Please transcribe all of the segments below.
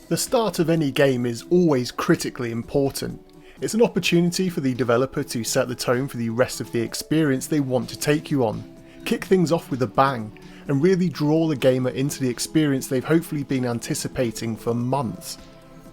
The start of any game is always critically important. It's an opportunity for the developer to set the tone for the rest of the experience they want to take you on, kick things off with a bang, and really draw the gamer into the experience they've hopefully been anticipating for months.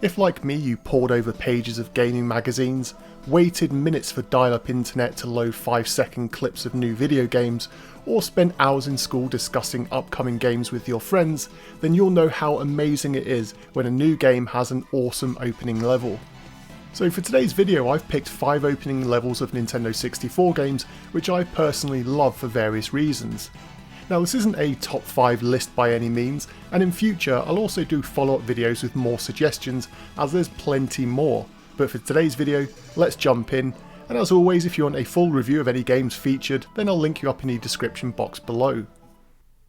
If, like me, you pored over pages of gaming magazines, waited minutes for dial-up internet to load 5-second clips of new video games, or spent hours in school discussing upcoming games with your friends, then you'll know how amazing it is when a new game has an awesome opening level. So for today's video, I've picked 5 opening levels of Nintendo 64 games which I personally love for various reasons. Now, this isn't a top 5 list by any means, and in future I'll also do follow-up videos with more suggestions, as there's plenty more. But for today's video, let's jump in, and as always, if you want a full review of any games featured, then I'll link you up in the description box below.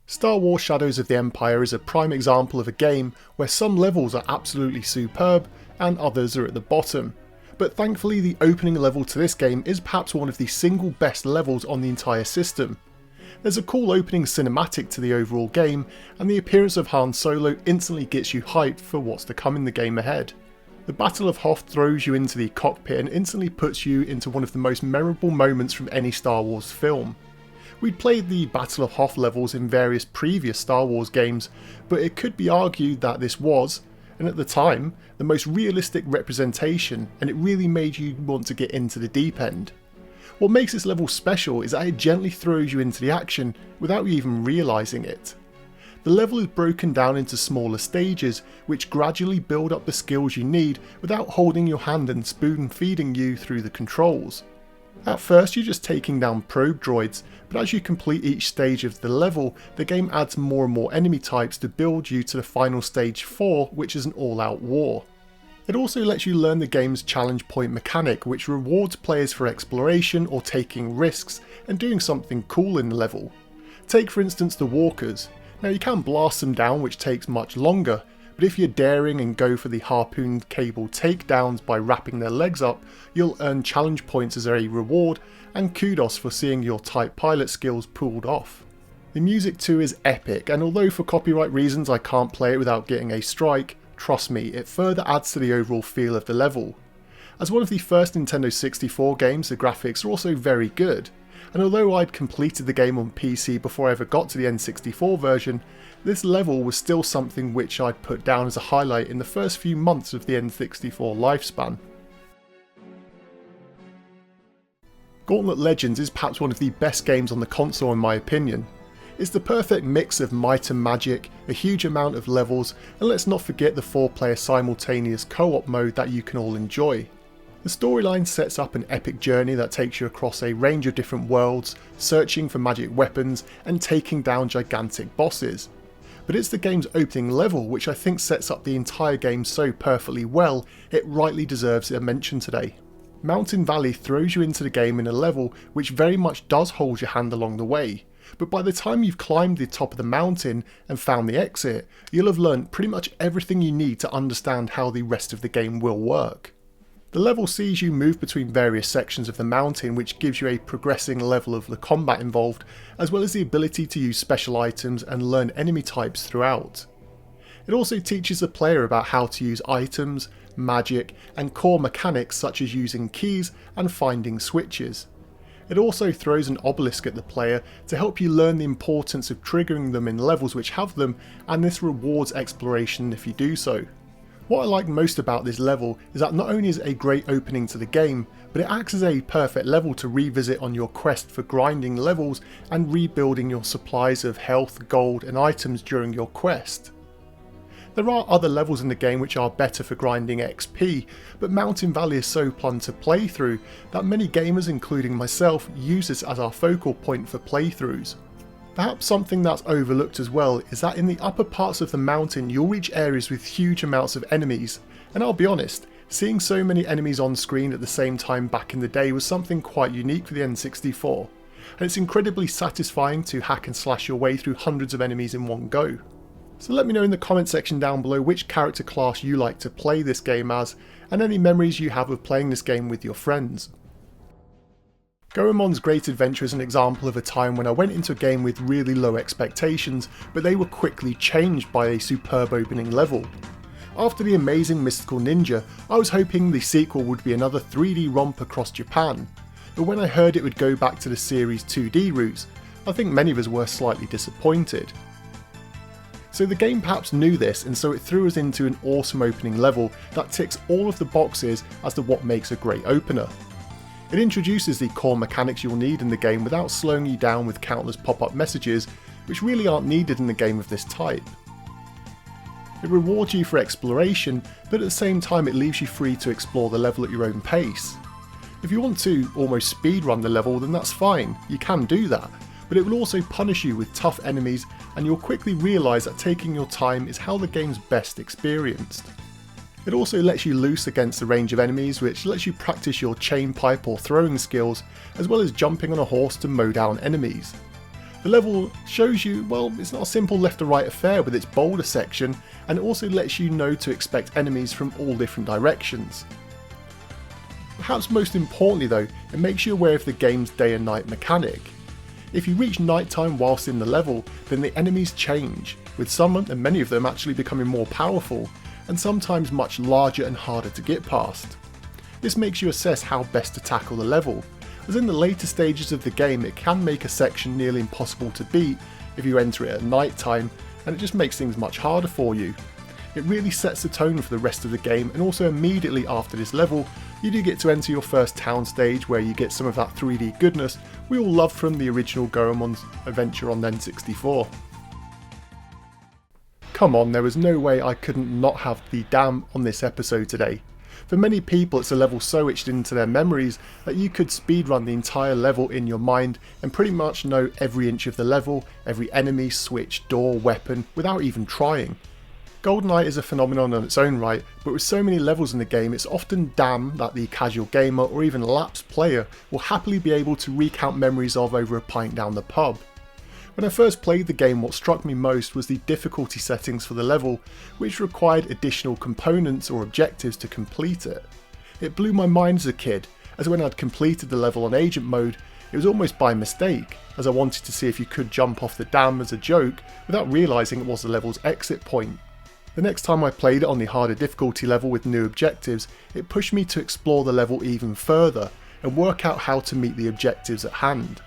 Star Wars Shadows of the Empire is a prime example of a game where some levels are absolutely superb and others are at the bottom. But thankfully, the opening level to this game is perhaps one of the single best levels on the entire system. There's a cool opening cinematic to the overall game, and the appearance of Han Solo instantly gets you hyped for what's to come in the game ahead. The Battle of Hoth throws you into the cockpit and instantly puts you into one of the most memorable moments from any Star Wars film. We'd played the Battle of Hoth levels in various previous Star Wars games, but it could be argued that this was, and at the time, the most realistic representation, and it really made you want to get into the deep end. What makes this level special is that it gently throws you into the action without you even realising it. The level is broken down into smaller stages which gradually build up the skills you need without holding your hand and spoon feeding you through the controls. At first you're just taking down probe droids, but as you complete each stage of the level, the game adds more and more enemy types to build you to the final stage 4, which is an all-out war. It also lets you learn the game's challenge point mechanic, which rewards players for exploration or taking risks and doing something cool in the level. Take for instance the walkers. Now you can blast them down, which takes much longer, but if you're daring and go for the harpoon cable takedowns by wrapping their legs up, you'll earn challenge points as a reward and kudos for seeing your tight pilot skills pulled off. The music too is epic, and although for copyright reasons I can't play it without getting a strike, trust me, it further adds to the overall feel of the level. As one of the first Nintendo 64 games, the graphics are also very good, and although I'd completed the game on PC before I ever got to the N64 version, this level was still something which I'd put down as a highlight in the first few months of the N64 lifespan. Gauntlet Legends is perhaps one of the best games on the console in my opinion. It's the perfect mix of might and magic, a huge amount of levels, and let's not forget the 4-player simultaneous co-op mode that you can all enjoy. The storyline sets up an epic journey that takes you across a range of different worlds, searching for magic weapons and taking down gigantic bosses. But it's the game's opening level which I think sets up the entire game so perfectly well, it rightly deserves a mention today. Mountain Valley throws you into the game in a level which very much does hold your hand along the way, but by the time you've climbed the top of the mountain and found the exit, you'll have learnt pretty much everything you need to understand how the rest of the game will work. The level sees you move between various sections of the mountain, which gives you a progressing level of the combat involved, as well as the ability to use special items and learn enemy types throughout. It also teaches the player about how to use items, magic, and core mechanics such as using keys and finding switches. It also throws an obelisk at the player to help you learn the importance of triggering them in levels which have them, and this rewards exploration if you do so. What I like most about this level is that not only is it a great opening to the game, but it acts as a perfect level to revisit on your quest for grinding levels and rebuilding your supplies of health, gold and items during your quest. There are other levels in the game which are better for grinding XP, but Mountain Valley is so fun to play through that many gamers, including myself, use this as our focal point for playthroughs. Perhaps something that's overlooked as well is that in the upper parts of the mountain you'll reach areas with huge amounts of enemies, and I'll be honest, seeing so many enemies on screen at the same time back in the day was something quite unique for the N64, and it's incredibly satisfying to hack and slash your way through hundreds of enemies in one go. So let me know in the comment section down below which character class you like to play this game as, and any memories you have of playing this game with your friends. Goemon's Great Adventure is an example of a time when I went into a game with really low expectations, but they were quickly changed by a superb opening level. After the amazing Mystical Ninja, I was hoping the sequel would be another 3D romp across Japan, but when I heard it would go back to the series' 2D roots, I think many of us were slightly disappointed. So the game perhaps knew this, and so it threw us into an awesome opening level that ticks all of the boxes as to what makes a great opener. It introduces the core mechanics you'll need in the game without slowing you down with countless pop-up messages, which really aren't needed in a game of this type. It rewards you for exploration, but at the same time it leaves you free to explore the level at your own pace. If you want to almost speedrun the level, then that's fine, you can do that, but it will also punish you with tough enemies, and you'll quickly realise that taking your time is how the game's best experienced. It also lets you loose against a range of enemies, which lets you practice your chain pipe or throwing skills, as well as jumping on a horse to mow down enemies. The level shows you, well, it's not a simple left to right affair with its boulder section, and it also lets you know to expect enemies from all different directions. Perhaps most importantly though, it makes you aware of the game's day and night mechanic. If you reach nighttime whilst in the level, then the enemies change, with some and many of them actually becoming more powerful, and sometimes much larger and harder to get past. This makes you assess how best to tackle the level, as in the later stages of the game it can make a section nearly impossible to beat if you enter it at night time, and it just makes things much harder for you. It really sets the tone for the rest of the game, and also immediately after this level you do get to enter your first town stage where you get some of that 3D goodness we all loved from the original Goemon's adventure on N64. Come on, there was no way I couldn't not have the dam on this episode today. For many people it's a level so etched into their memories that you could speedrun the entire level in your mind and pretty much know every inch of the level, every enemy, switch, door, weapon, without even trying. Goldeneye is a phenomenon on its own right, but with so many levels in the game it's often damn that the casual gamer or even lapsed player will happily be able to recount memories of over a pint down the pub. When I first played the game, what struck me most was the difficulty settings for the level, which required additional components or objectives to complete it. It blew my mind as a kid, as when I'd completed the level on agent mode, it was almost by mistake, as I wanted to see if you could jump off the dam as a joke without realising it was the level's exit point. The next time I played it on the harder difficulty level with new objectives, it pushed me to explore the level even further and work out how to meet the objectives at hand.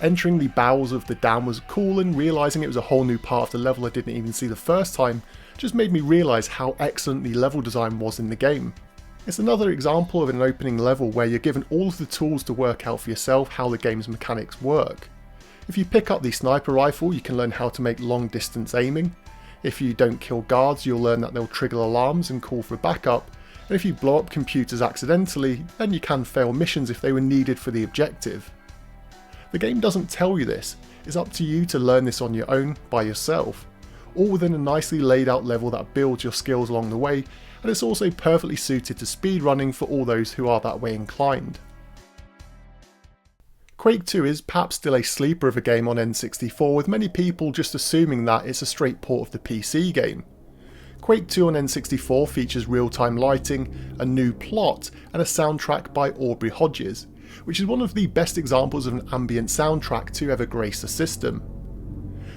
Entering the bowels of the dam was cool, and realising it was a whole new part of the level I didn't even see the first time just made me realise how excellent the level design was in the game. It's another example of an opening level where you're given all of the tools to work out for yourself how the game's mechanics work. If you pick up the sniper rifle, you can learn how to make long distance aiming. If you don't kill guards, you'll learn that they'll trigger alarms and call for backup. And if you blow up computers accidentally, then you can fail missions if they were needed for the objective. The game doesn't tell you this, it's up to you to learn this on your own, by yourself, all within a nicely laid out level that builds your skills along the way, and it's also perfectly suited to speedrunning for all those who are that way inclined. Quake 2 is perhaps still a sleeper of a game on N64, with many people just assuming that it's a straight port of the PC game. Quake 2 on N64 features real-time lighting, a new plot, and a soundtrack by Aubrey Hodges, which is one of the best examples of an ambient soundtrack to ever grace the system.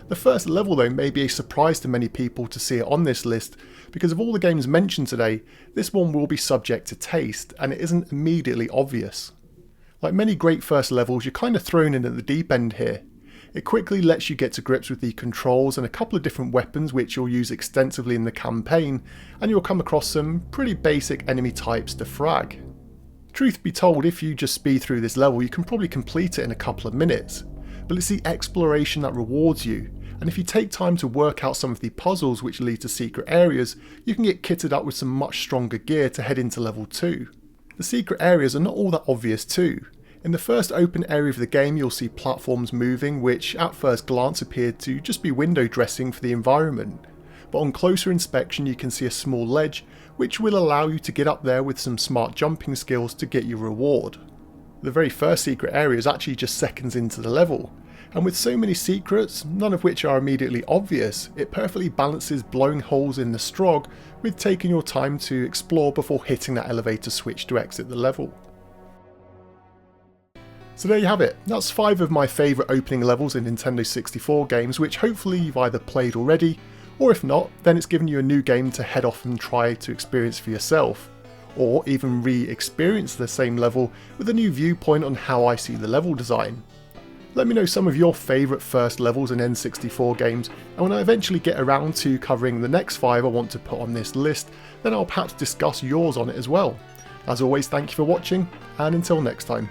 The first level though may be a surprise to many people to see it on this list, because of all the games mentioned today, this one will be subject to taste, and it isn't immediately obvious. Like many great first levels, you're kind of thrown in at the deep end here. It quickly lets you get to grips with the controls and a couple of different weapons which you'll use extensively in the campaign, and you'll come across some pretty basic enemy types to frag. Truth be told, if you just speed through this level you can probably complete it in a couple of minutes, but it's the exploration that rewards you, and if you take time to work out some of the puzzles which lead to secret areas, you can get kitted up with some much stronger gear to head into level 2. The secret areas are not all that obvious too. In the first open area of the game you'll see platforms moving which at first glance appeared to just be window dressing for the environment, but on closer inspection you can see a small ledge which will allow you to get up there with some smart jumping skills to get your reward. The very first secret area is actually just seconds into the level, and with so many secrets, none of which are immediately obvious, it perfectly balances blowing holes in the strog with taking your time to explore before hitting that elevator switch to exit the level. So there you have it, that's 5 of my favourite opening levels in Nintendo 64 games which hopefully you've either played already Or if not, then it's given you a new game to head off and try to experience for yourself. Or even re-experience the same level with a new viewpoint on how I see the level design. Let me know some of your favourite first levels in N64 games, and when I eventually get around to covering the next 5 I want to put on this list, then I'll perhaps discuss yours on it as well. As always, thank you for watching, and until next time.